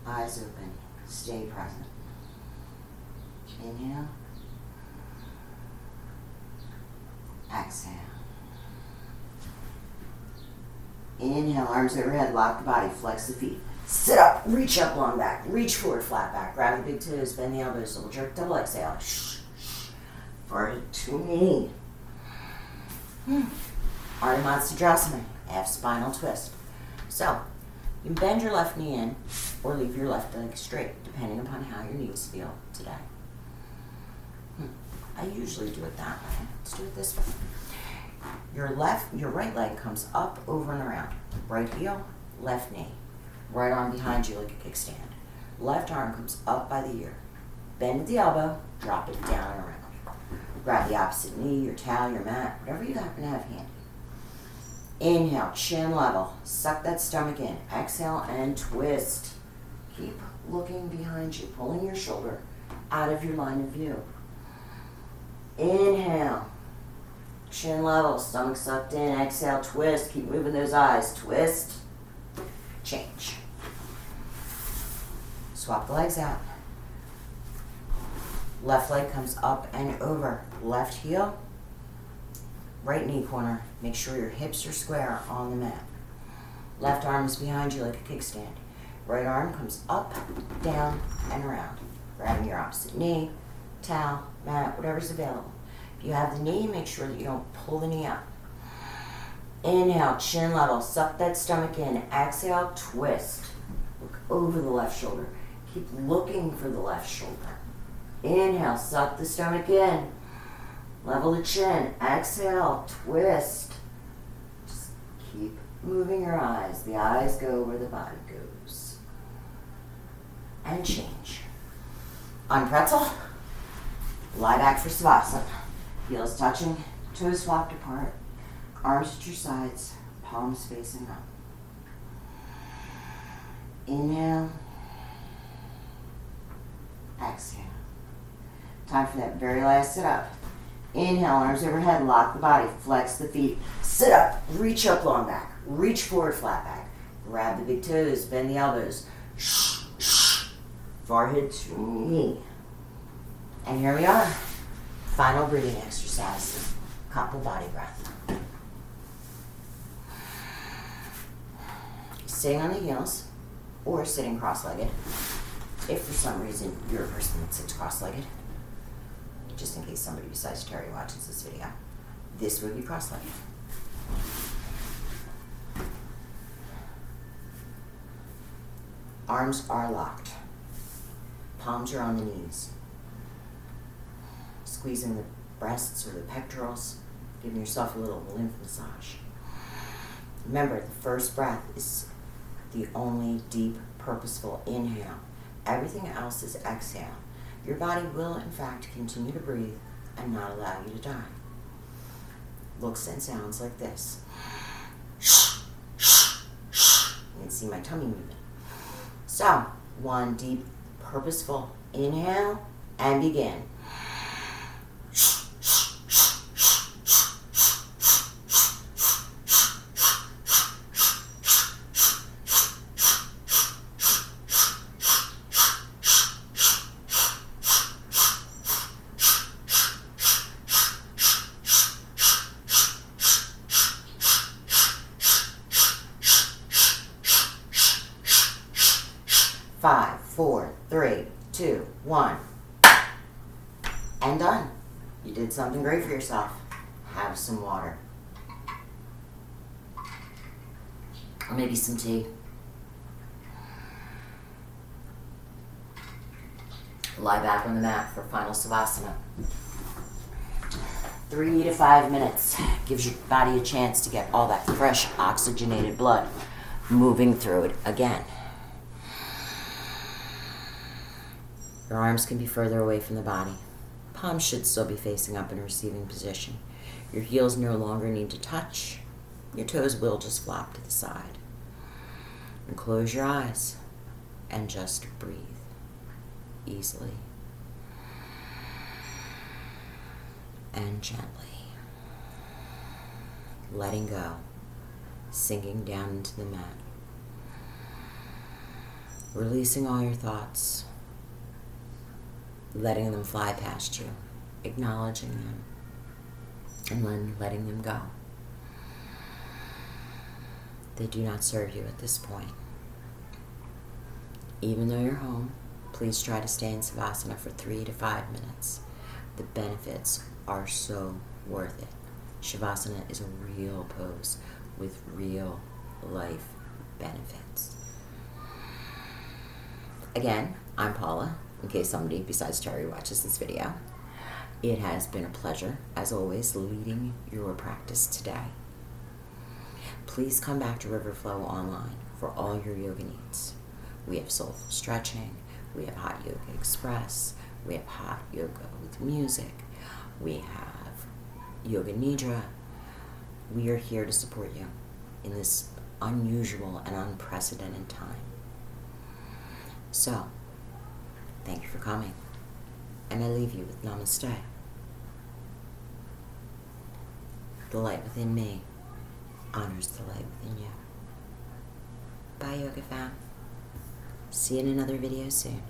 Eyes open, stay present. Inhale. Exhale. Inhale, arms overhead, lock the body, flex the feet. Sit up, reach up, long back, reach forward, flat back, grab the big toes, bend the elbows, double jerk, double exhale. Forehead to knee. Ardha Matsyendrasana, F spinal twist. So, you can bend your left knee in or leave your left leg straight, depending upon how your knees feel today. I usually do it that way. Let's do it this way. Your right leg comes up, over, and around. Right heel, left knee. Right arm behind you like a kickstand. Left arm comes up by the ear. Bend at the elbow, drop it down and around. Grab the opposite knee, your towel, your mat, whatever you happen to have handy. Inhale, chin level. Suck that stomach in. Exhale and twist. Keep looking behind you, pulling your shoulder out of your line of view. Inhale. Chin level, stomach sucked in. Exhale, twist. Keep moving those eyes. Twist. Change. Swap the legs out. Left leg comes up and over. Left heel. Right knee corner. Make sure your hips are square on the mat. Left arm is behind you like a kickstand. Right arm comes up, down, and around. Grabbing your opposite knee, towel, mat, whatever's available. If you have the knee, make sure that you don't pull the knee up. Inhale, chin level, suck that stomach in. Exhale, twist. Look over the left shoulder. Keep looking for the left shoulder. Inhale, suck the stomach in. Level the chin. Exhale, twist. Just keep moving your eyes. The eyes go where the body goes. And change. Unpretzel. Lie back for Savasana. Heels touching, toes flopped apart. Arms at your sides, palms facing up. Inhale. Exhale. Time for that very last sit up. Inhale, arms overhead, lock the body, flex the feet. Sit up, reach up, long back, reach forward, flat back. Grab the big toes, bend the elbows. Forehead to knee. And here we are. Final breathing exercise. Couple body breath. Sitting on the heels or sitting cross-legged. If for some reason you're a person that sits cross-legged, just in case somebody besides Terry watches this video, this would be cross-legged. Arms are locked. Palms are on the knees. Squeezing the breasts or the pectorals, giving yourself a little lymph massage. Remember, the first breath is the only deep, purposeful inhale. Everything else is exhale. Your body will, in fact, continue to breathe and not allow you to die. Looks and sounds like this. You can see my tummy moving. So, one deep, purposeful inhale and begin. 4, 3, 2, 1. And done. You did something great for yourself. Have some water. Or maybe some tea. Lie back on the mat for final Savasana. 3 to 5 minutes gives your body a chance to get all that fresh oxygenated blood moving through it again. Your arms can be further away from the body. Palms should still be facing up in receiving position. Your heels no longer need to touch. Your toes will just flop to the side. And close your eyes and just breathe easily and gently, letting go, sinking down into the mat, releasing all your thoughts, letting them fly past you, acknowledging them, and then letting them go. They do not serve you at this point. Even though you're home, please try to stay in Savasana for 3 to 5 minutes. The benefits are so worth it. Shavasana is a real pose with real life benefits. Again, I'm Paula, in case somebody besides Terry watches this video. It has been a pleasure, as always, leading your practice today. Please come back to Riverflow Online for all your yoga needs. We have soulful stretching, we have hot yoga express, we have hot yoga with music, we have yoga nidra. We are here to support you in this unusual and unprecedented time. So, thank you for coming, and I leave you with namaste. The light within me honors the light within you. Bye, Yoga Fam. See you in another video soon.